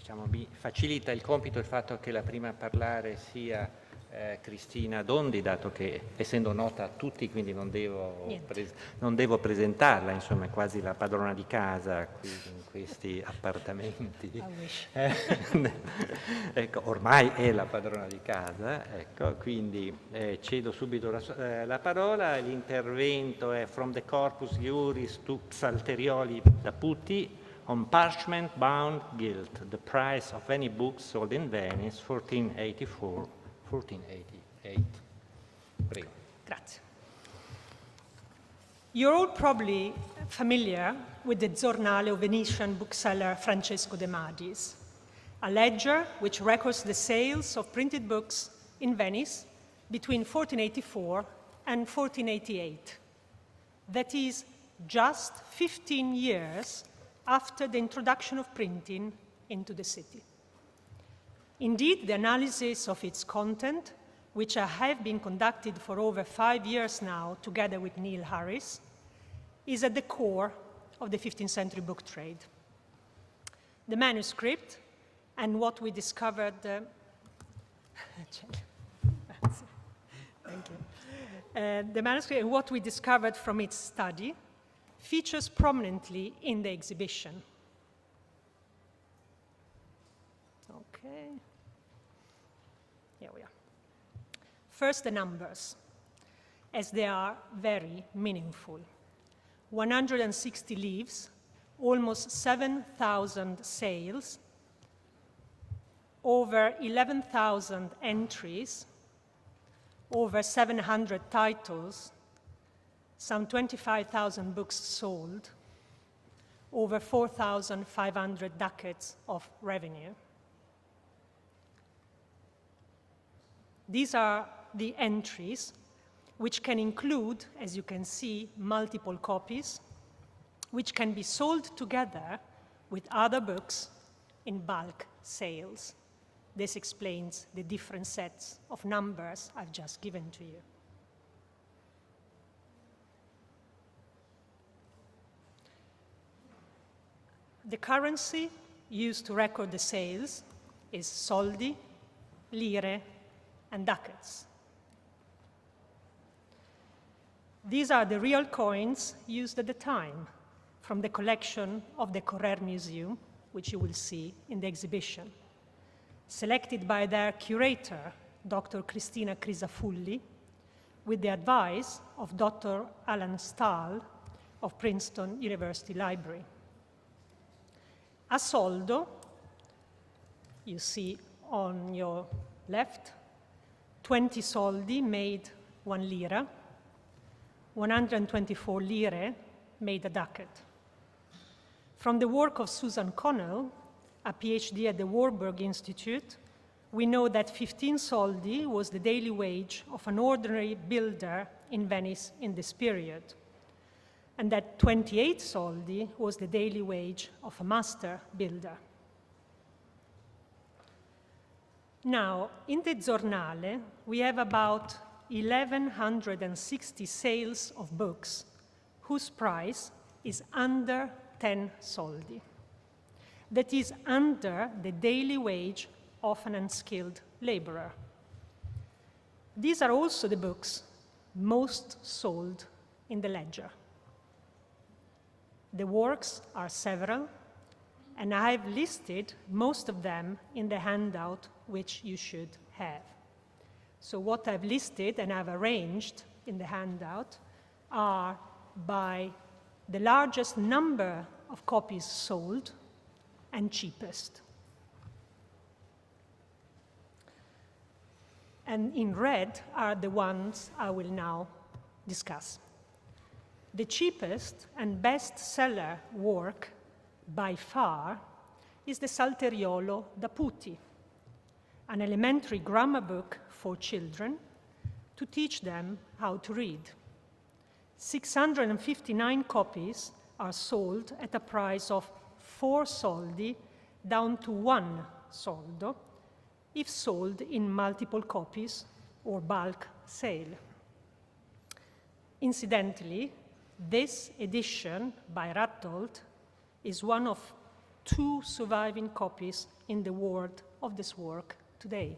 diciamo, mi facilita il compito il fatto che la prima a parlare sia Cristina Dondi, dato che essendo nota a tutti, quindi non devo presentarla, insomma è quasi la padrona di casa qui in questi appartamenti. Ecco, ormai è la padrona di casa, ecco, quindi cedo subito la parola. L'intervento è From the Corpus Juris to psalterioli da puti on parchment bound gilt, the price of any book sold in Venice, 1484. 1488. Prego. Grazie. You're all probably familiar with the Zornale of Venetian bookseller Francesco De Madiis, a ledger which records the sales of printed books in Venice between 1484 and 1488. That is just 15 years after the introduction of printing into the city. Indeed, the analysis of its content, which have been conducted for over 5 years now, together with Neil Harris, is at the core of the 15th century book trade. The manuscript and what we discovered, thank you. The manuscript and what we discovered from its study features prominently in the exhibition. Okay. Here we are. First, the numbers, as they are very meaningful. 160 leaves, almost 7,000 sales, over 11,000 entries, over 700 titles, some 25,000 books sold, over 4,500 ducats of revenue. These are the entries, which can include, as you can see, multiple copies, which can be sold together with other books in bulk sales. This explains the different sets of numbers I've just given to you. The currency used to record the sales is soldi, lire, and ducats. These are the real coins used at the time from the collection of the Correr Museum, which you will see in the exhibition, selected by their curator, Dr. Cristina Crisafulli, with the advice of Dr. Alan Stahl of Princeton University Library. A soldo, you see on your left, 20 soldi made 1 lira, 124 lire made a ducat. From the work of Susan Connell, a PhD at the Warburg Institute, we know that 15 soldi was the daily wage of an ordinary builder in Venice in this period, and that 28 soldi was the daily wage of a master builder. Now, in the Zornale, we have about 1,160 sales of books whose price is under 10 soldi. That is under the daily wage of an unskilled laborer. These are also the books most sold in the ledger. The works are several, and I've listed most of them in the handout which you should have. So what I've listed and I've arranged in the handout are by the largest number of copies sold and cheapest. And in red are the ones I will now discuss. The cheapest and best-seller work by far is the Psalteriolo da puti, an elementary grammar book for children to teach them how to read. 659 copies are sold at a price of 4 soldi down to 1 soldo if sold in multiple copies or bulk sale. Incidentally, this edition by Rattold is one of 2 surviving copies in the world of this work today.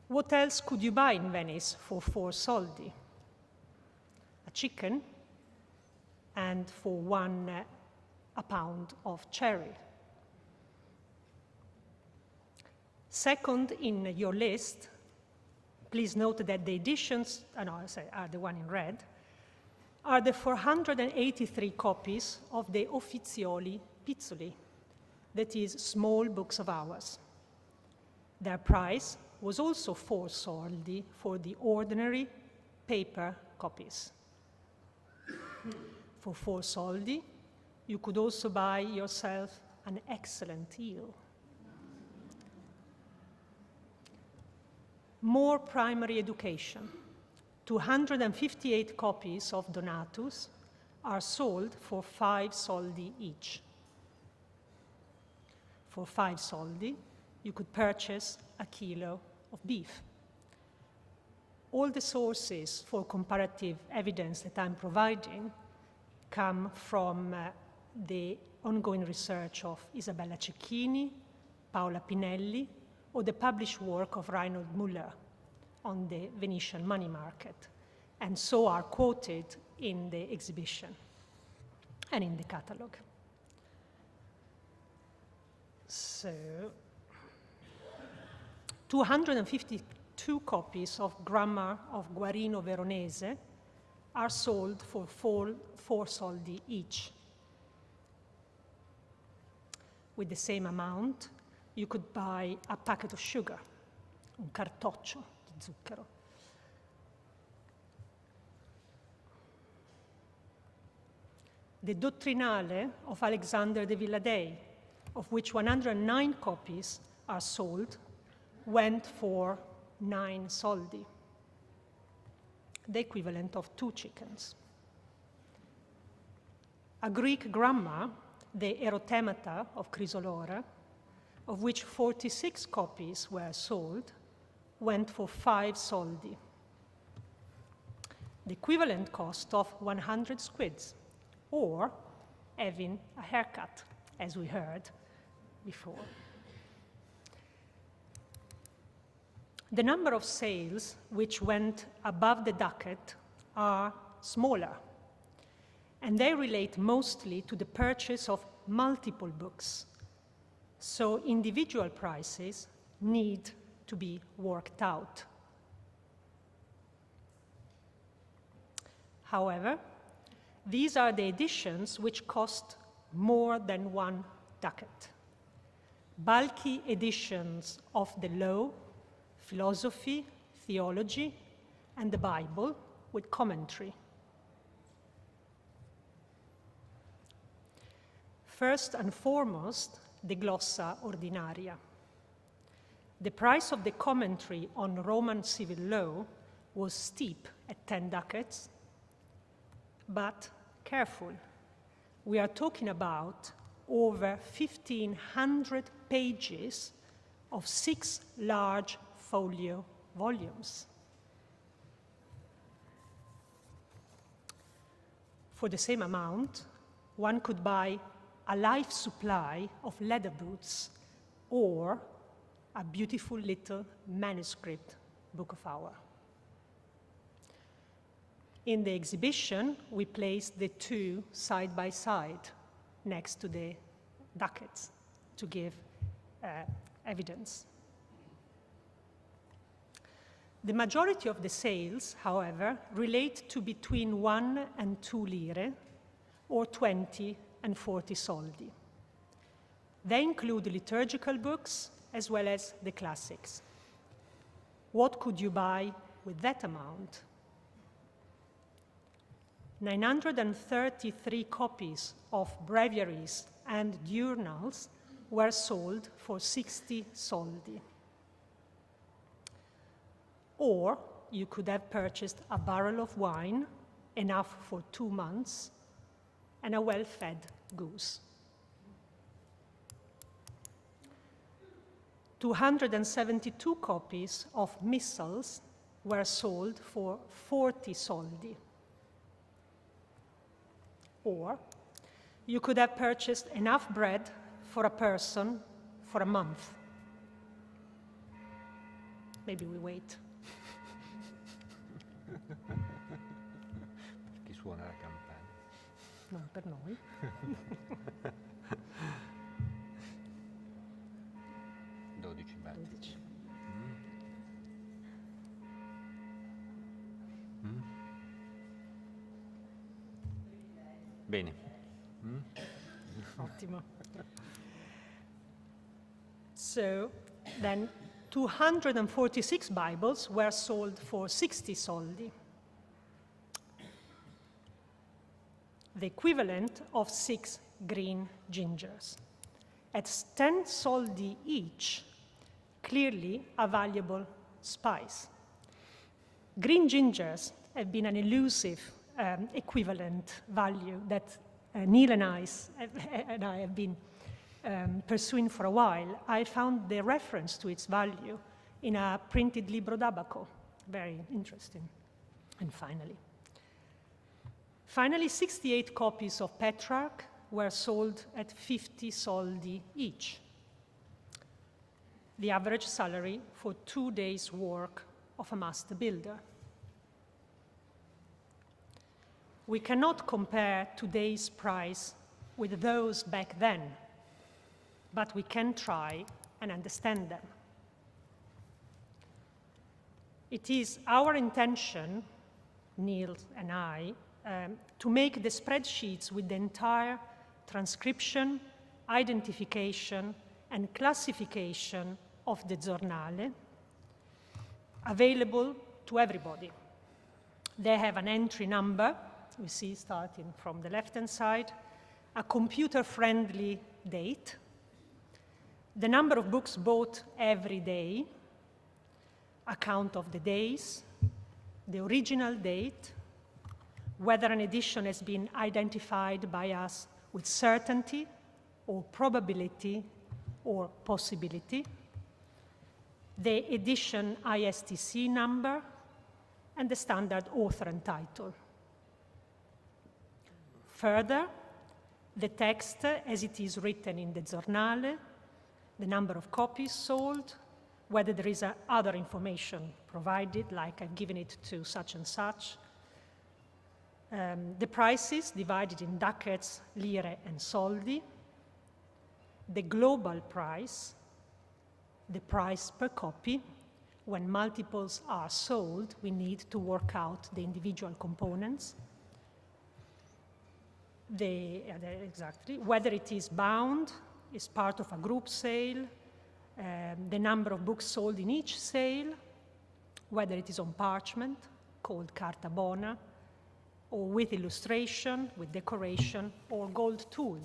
What else could you buy in Venice for 4 soldi? A chicken, and for a pound of cherry. Second in your list, please note that the editions, are the one in red, are the 483 copies of the Uffizioli Pizzoli, that is, small books of hours. Their price was also 4 soldi for the ordinary paper copies. For 4 soldi, you could also buy yourself an excellent eel. More primary education. 258 copies of Donatus are sold for 5 soldi each. For 5 soldi, you could purchase a kilo of beef. All the sources for comparative evidence that I'm providing come from the ongoing research of Isabella Cecchini, Paola Pinelli, or the published work of Reinhold Müller on the Venetian money market, and so are quoted in the exhibition and in the catalogue. So, 252 copies of Grammar of Guarino Veronese are sold for 4 soldi each. With the same amount, you could buy a packet of sugar, un cartoccio di zucchero. The Dottrinale of Alexander de Villadei, of which 109 copies are sold, went for 9 soldi, the equivalent of 2 chickens. A Greek grammar, the Erotemata of Chrysolora, of which 46 copies were sold, went for 5 soldi, the equivalent cost of 100 squids, or having a haircut, as we heard before. The number of sales which went above the ducat are smaller, and they relate mostly to the purchase of multiple books, so individual prices need to be worked out. However, these are the editions which cost more than 1 ducat. Bulky editions of the law, philosophy, theology, and the Bible with commentary. First and foremost, the Glossa Ordinaria. The price of the commentary on Roman civil law was steep at 10 ducats, but careful, we are talking about over 1,500 pages of 6 large folio volumes. For the same amount, one could buy a life supply of leather boots or a beautiful little manuscript book of hour. In the exhibition, we placed the 2 side by side next to the ducats to give evidence. The majority of the sales, however, relate to between 1 and 2 lire, or 20 and 40 soldi. They include liturgical books as well as the classics. What could you buy with that amount? 933 copies of breviaries and diurnals were sold for 60 soldi. Or you could have purchased a barrel of wine, enough for 2 months, and a well-fed goose. 272 copies of missals were sold for 40 soldi. Or you could have purchased enough bread for a person for a month. Maybe we wait. Per chi suona la campana. Non per noi. $12. Bene. Ottimo. So then 246 Bibles were sold for 60 soldi, the equivalent of 6 green gingers. At 10 soldi each, clearly a valuable spice. Green gingers have been an elusive equivalent value that Neil and I have been pursuing for a while. I found the reference to its value in a printed libro d'abaco. Very interesting. And finally, 68 copies of Petrarch were sold at 50 soldi each, the average salary for 2 days' work of a master builder. We cannot compare today's price with those back then, but we can try and understand them. It is our intention, Neil and I, to make the spreadsheets with the entire transcription, identification, and classification of the Zornale available to everybody. They have an entry number, we see starting from the left-hand side, a computer-friendly date, the number of books bought every day, a count of the days, the original date, whether an edition has been identified by us with certainty or probability or possibility, the edition ISTC number, and the standard author and title. Further, the text as it is written in the Zornale, the number of copies sold, whether there is other information provided, like I've given it to such and such, the prices divided in ducats, lire, and soldi, the global price, the price per copy. When multiples are sold, we need to work out the individual components. Exactly, whether it is bound, is part of a group sale, the number of books sold in each sale, whether it is on parchment, called carta bona, or with illustration, with decoration, or gold tool.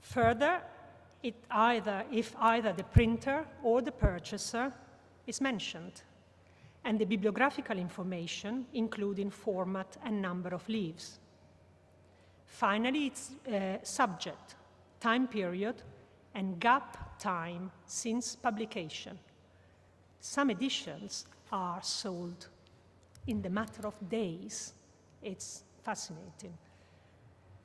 Further, if either the printer or the purchaser is mentioned, and the bibliographical information, including format and number of leaves. Finally, it's subject, time period, and gap time since publication. Some editions are sold in the matter of days. It's fascinating.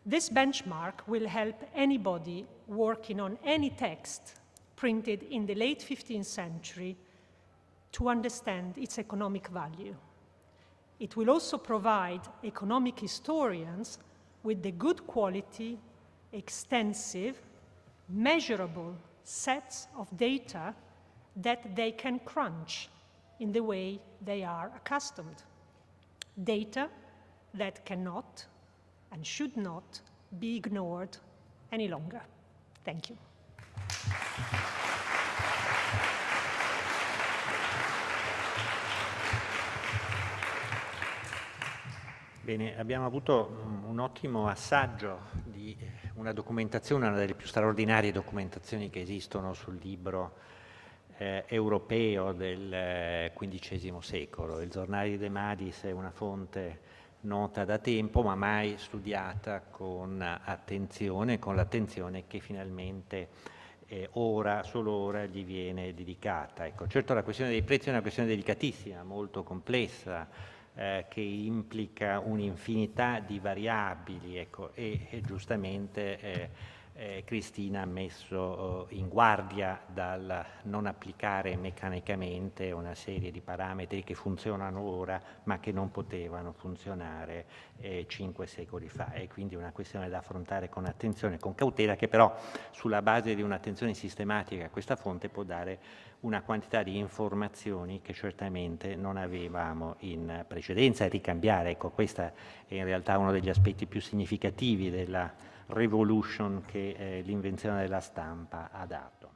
This benchmark will help anybody working on any text printed in the late 15th century to understand its economic value. It will also provide economic historians with the good quality, extensive, measurable sets of data that they can crunch in the way they are accustomed. Data that cannot and should not be ignored any longer. Thank you. Bene, abbiamo avuto un ottimo assaggio di una documentazione, una delle più straordinarie documentazioni che esistono sul libro europeo del XV secolo. Il Zornale di De Madiis è una fonte nota da tempo, ma mai studiata con attenzione, con l'attenzione che finalmente solo ora gli viene dedicata. Ecco, certo la questione dei prezzi è una questione delicatissima, molto complessa, che implica un'infinità di variabili, ecco, e giustamente Cristina ha messo in guardia dal non applicare meccanicamente una serie di parametri che funzionano ora ma che non potevano funzionare 5 secoli fa. È quindi una questione da affrontare con attenzione, con cautela, che però sulla base di un'attenzione sistematica a questa fonte può dare una quantità di informazioni che certamente non avevamo in precedenza e ricambiare. Ecco, questo è in realtà uno degli aspetti più significativi della revolution che l'invenzione della stampa ha dato.